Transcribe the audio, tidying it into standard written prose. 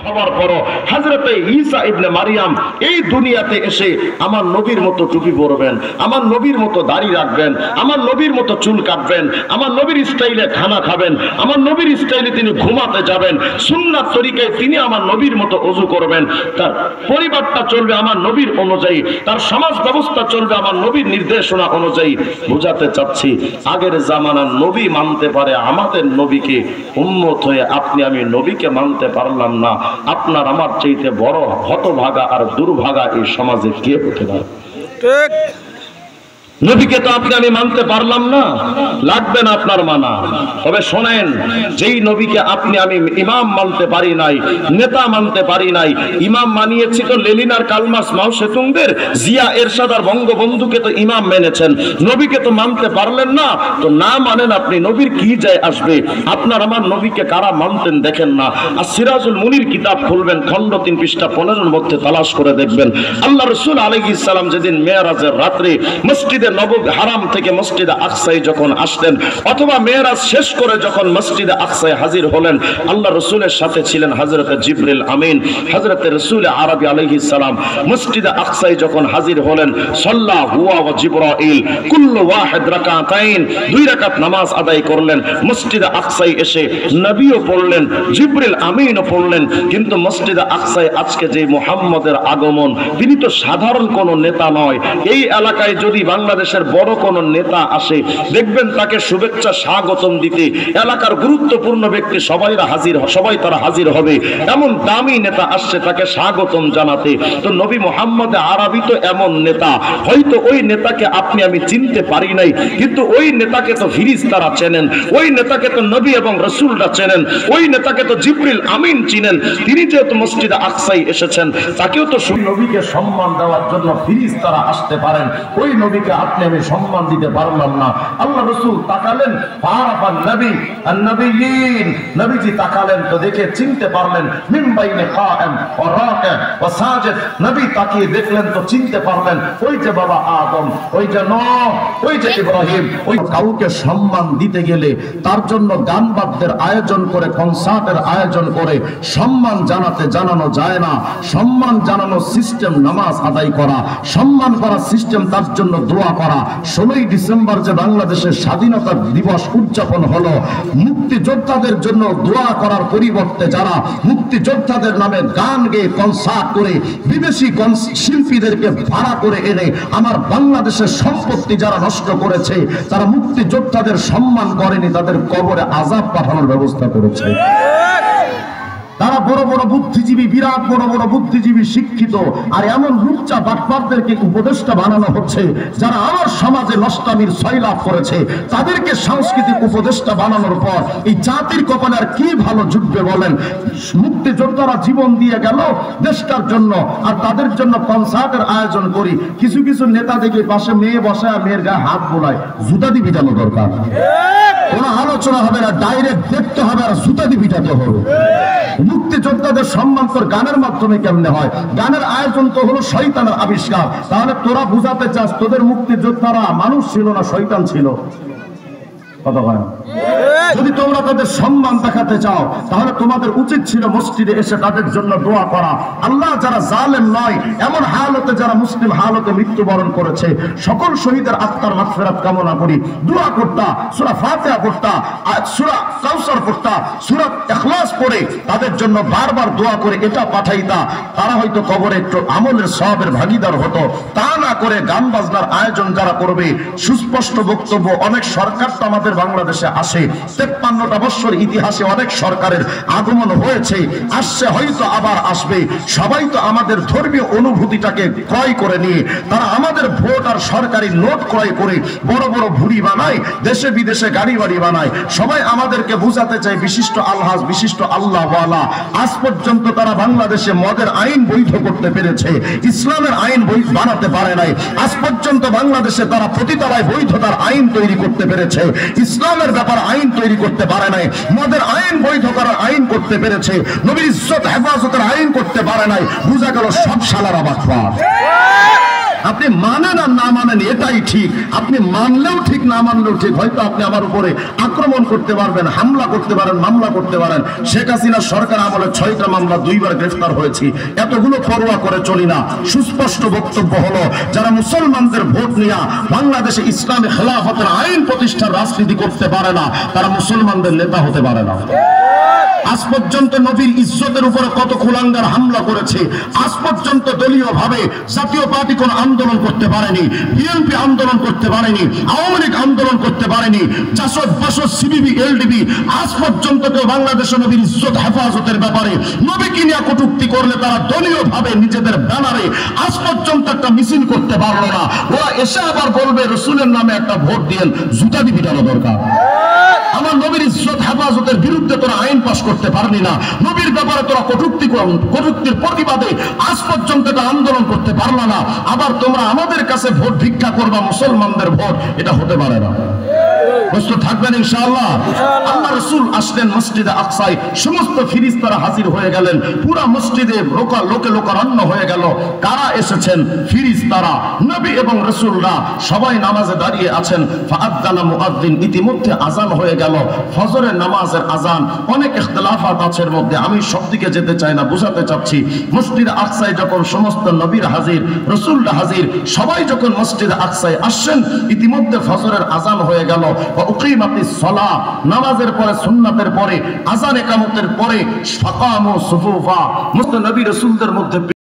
হওয়ার পর হযরতে ঈসা ইবনে মারিয়াম এই দুনিয়াতে এসে আমার নবীর মতো টুপি পরবেন, আমার নবীর মতো দাড়ি রাখবেন, আমার নবীর মতো চুল কাটবেন, আমার নবীর স্টাইলে খানা খাবেন, আমার নবীর স্টাইলে তিনি ঘুমাতে যাবেন, সুন্নাত তরিকায় তিনি আমার নবীর মতো ওযু করবেন, তার পরিবারটা চলবে আমার নবীর অনুযায়ী, তার সমাজ ব্যবস্থা চলবে আমার নবীর নির্দেশনা অনুযায়ী। বুঝাতে চাচ্ছি আগের জামানার নবী মানতে পারে আমাদের নবীকে, উম্মত হয়ে আপনি আমি নবীকে মানতে পারলাম না, আপনার আমার চাইতে বড় হতভাগা আর দুর্ভাগা এই সমাজে কে হতে পারে? ঠিক, নবীকে তো আপনি আমি মানতে পারলাম না, লাগবে না আপনার মানা। তবে শোনেন, যেই নবীকে আপনি আমি ইমাম মানতে পারি নাই, নেতা মানতে পারি নাই, ইমাম মানিয়েছি তো লেনিন আর কালমাস মাও সেতুংদের, জিয়া এরশাদ আর বঙ্গবন্ধুকে তো ইমাম মেনেছেন, নবীকে তো মানতে পারলেন না, তো না মানেন আপনি, নবীর কি যায় আসবে? আপনার আমার নবীকে কারা মানতেন দেখেন না। আর সিরাজুল মুনির কিতাব খুলবেন, খণ্ড 3 পৃষ্ঠা 15 মধ্যে তালাশ করে দেখবেন, আল্লাহ রাসূল আলাইহিস সালাম যেদিন মেরাজের রাত্রে মসজিদে নববী হারাম থেকে মসজিদে আকসায় যখন আসলেন, অথবা মেরাজ শেষ করে যখন মসজিদে আকসায় হাজির হলেন, আল্লাহ রাসূলের সাথে ছিলেন হযরত জিবরিল আমিন, হযরত রাসূল আরবি আলাইহিস সালাম। মসজিদে আকসায় যখন হাজির হলেন, সাল্লা হুয়া ওয়া জিবরাইল কুল্লু ওয়াহিদ রাকাতাইন, 2 রাকাত নামাজ আদায় করলেন। মসজিদে আকসায় এসে নবীও পড়লেন, জিবরিল আমিনও পড়লেন। কিন্তু মসজিদে আকসায় আজকে যে মুহাম্মদের আগমন, তিনি তো সাধারণ কোন নেতা নয়। এই এলাকায় যদি বাংলাদেশের বড় কোন নেতা আসে, দেখবেন তাকে শুভেচ্ছা স্বাগতম দিতে এলাকার গুরুত্বপূর্ণ ব্যক্তি সবাই তারা হাজির হবে। এমন দামি নেতা আসছে তাকে স্বাগতম জানাতে। তো নবী মুহাম্মদ আরবি তো এমন নেতা, হয়তো ওই নেতাকে আপনি আমি চিনতে পারি নাই, কিন্তু ওই নেতাকে তো ফেরেশতারা চেনেন, ওই নেতাকে তো নবী এবং রাসূলরা চেনেন, ওই নেতাকে তো জিবরিল আমিন চিনেন। তিনি যেহেতু মসজিদে আকসায় এসেছেন, তাকেও তো নবীকে সম্মান দেওয়ার জন্য ফেরেশতারা আসতে পারেন, ওই নবীকে আপনি আমি সম্মান দিতে পারলাম না। আল্লাহ রাসূল তাকালেন, ফারাফান নবী আন-নবিয়্যিন, নবীজি তাকালেন তো দেখে চিনতে পারলেন, মিন বাইনে কায়েম ওয়া রাকি ওয়া সাজিদ, নবী তাকিয়ে দেখলেন তো চিনতে পারলেন, ওই যে বাবা আদম, ওই যে নূহ, ওই যে ইব্রাহিম। ওই কাউকে সম্মান দিতে গেলে তার জন্য গান বাদ্যের আয়োজন করে, কনসার্টের আয়োজন করে সম্মান জানানো যায় না। সম্মান জানানোর সিস্টেম নামাজ আদায় করা, সম্মান করার সিস্টেম তার জন্য দোয়া করা। 16ই ডিসেম্বর যে বাংলাদেশের স্বাধীনতা দিবস উদযাপন হলো, মুক্তিযোদ্ধাদের জন্য দোয়া করার পরিবর্তে যারা মুক্তিযোদ্ধাদের নামে গান গেয়ে কনসার্ট করে বিদেশি শিল্পীদেরকে ভাড়া করে এনে আমার বাংলাদেশের সম্পত্তি যারা নষ্ট করেছে, তারা মুক্তিযোদ্ধাদের সম্মান করেনি, তাদের কবরে আযাব পাঠানোর ব্যবস্থা করেছে। তারা বড় বড় বুদ্ধিজীবী, বিরাট বড় বড় বুদ্ধিজীবী, শিক্ষিত, আর এমন লুচ্চা বাটপারদেরকে উপদেষ্টা বানানো হচ্ছে যারা আমার সমাজে নষ্টামির সয়লাভ করেছে, তাদেরকে সাংস্কৃতিক উপদেষ্টা বানানোর পর এই জাতির কপালে আর কি ভালো জুটবে বলেন? মুক্তিযোদ্ধারা জীবন দিয়ে গেল দেশটার জন্য, আর তাদের জন্য কনসার্টের আয়োজন করি। কিছু কিছু নেতা দেখে পাশে মেয়ে বসায়, মেয়ের গায়ে হাত বোলায়, জুতা দিয়ে পিটানো দরকার। কোন আলোচনা হবে না, ডাইরেক্ট দেখতে হবে আর জুতা দিয়ে পিটাতে হবে। মুক্তিযোদ্ধাদের সম্মান তোর গানের মাধ্যমে কেমনে হয়? গানের আয়োজন তো হলো শয়তানের আবিষ্কার। তাহলে তোরা বুঝাতে চাস তোদের মুক্তিযোদ্ধারা মানুষ ছিল না, শয়তান ছিল? কথা হয়। যদি তোমরা তাদের সম্মান দেখাতে চাও, তাহলে তোমাদের উচিত ছিল মসজিদে এসে তাদের জন্য দোয়া করা। আল্লাহ যারা জালেম নয়, এমন হালতে যারা মুসলিম হালতে মৃত্যুবরণ করেছে, সকল শহীদের আত্মার মাগফিরাত কামনা করি। দোয়া করতা, সূরা ফাতিহা পড়তা, সূরা কাউসার পড়তা, সূরা ইখলাস পড়ে তাদের জন্য বারবার দোয়া করে এটা পাঠাইতা, তারা হয়তো কবরে একটু আমলের সওয়াবের ভাগীদার হতো। তা না করে গান বাজনার আয়োজন যারা করবে, সুস্পষ্ট বক্তব্য, অনেক সরকার তো আমাদের বাংলাদেশে আসে, 53টা বছর ইতিহাসে অনেক সরকারের আগমন হয়েছে, আসছে, হয়তো আবার আসবে। সবাই তো আমাদের ধর্মীয় অনুভূতিটাকে ক্রয় করে নিয়ে তারা আমাদের ভোট আর সরকারি নোট ক্রয় করে বড় বড় ভুড়ি বানায়, দেশে বিদেশে গাড়ি বাড়ি বানায়। সবাই আমাদেরকে বুঝাতে চায় বিশিষ্ট আলহাজ, বিশিষ্ট আল্লাহওয়ালা। আজ পর্যন্ত তারা বাংলাদেশে মদের আইন বৈধ করতে পেরেছে, ইসলামের আইন বানাতে পারে নাই। আজ পর্যন্ত বাংলাদেশে তারা পতিতালয় বৈধতার আইন তৈরি করতে পেরেছে, ইসলামের ব্যাপার আইন তৈরি করতে পারে নাই। মদের আইন বৈধ করার আইন করতে পেরেছে, নবীর ইজ্জত হেফাজতের আইন করতে পারে নাই। বুঝা গেল সব শালারা বাটপার। আপনি মানেন আর না মানেন এটাই ঠিক, আপনি মানলেও ঠিক না মানলেও ঠিক। হয়তো আপনি আমার উপরে আক্রমণ করতে পারবেন, হামলা করতে পারেন, মামলা করতে পারেন। শেখ হাসিনা সরকার আমলে 6টা মামলা 2বার গ্রেফতার হয়েছি, এতগুলো পরোয়া করে চলি না। সুস্পষ্ট বক্তব্য হলো, যারা মুসলমানদের ভোট নিয়ে বাংলাদেশে ইসলামী খেলাফতের আইন প্রতিষ্ঠার রাজনীতি করতে পারে না, তারা মুসলমানদের নেতা হতে পারে না। আজ পর্যন্ত নবীর ইজ্জতের উপরে কত কুলাঙ্গার হামলা করেছে। আজ পর্যন্ত দলীয় ভাবে জাতীয় পার্টি কোন আন্দোলন করতে পারেনি, বিএনপি আন্দোলন করতে পারেনি, আওয়ামী লীগ আন্দোলন করতে পারেনি, জাসদ বাসদ সিবিবি এলডিবি আজ পর্যন্ত কেউ বাংলাদেশে নবীর ইজ্জত হেফাজতের ব্যাপারে নবীকে নিয়ে কটূক্তি করলে তারা দলীয় ভাবে নিজেদের ব্যানারে আজ পর্যন্ত একটা মিছিল করতে পারলো না। ওরা এসে আবার বলবে রসুলের নামে একটা ভোট দিয়েন, জুতা দিয়ে পিটানো দরকার। আমার নবীর ইজ্জত হেফাজতের বিরুদ্ধে তোরা আইন পাস করতে পারবি না, নবীর ব্যাপারে তোরা কটূক্তির প্রতিবাদে আজ পর্যন্ত একটা আন্দোলন করতে পারলা না, আবার তোমরা আমাদের কাছে ভোট ভিক্ষা করবা, মুসলমানদের ভোট, এটা হতে পারে না। প্রস্তুত থাকবেন ইনশাআল্লাহ। আল্লাহ রাসূল আসলেন মসজিদে আকসায়, সমস্ত ফেরেশতারা হাজির হয়ে গেলেন, পুরো মসজিদে লোকে লোকারণ্য হয়ে গেল। কারা এসেছেন? ফেরেশতারা, নবী এবং রাসূলরা সবাই নামাজে দাঁড়িয়ে আছেন। ফাআযানা মুআযযিন, ইতিমধ্যে আযান হয়ে গেল, ফজরের নামাজের আযান। অনেক ইখতিলাফাত আছে এর মধ্যে, আমি সব দিকে যেতে চাই না, বোঝাতে চাচ্ছি। মসজিদে আকসায় যখন সমস্ত নবীর হাজির, রাসূলরা হাজির, সবাই যখন মসজিদে আকসায় আসছেন, ইতিমধ্যে ফজরের আযান হয়ে গেল। উকিমাতিস সালাহ, নামাজের পরে সুন্নাতের পরে আযান ইকামতের পরে ফাকামু সুফুফা, মুসলিম নবী রাসূলদের মধ্যে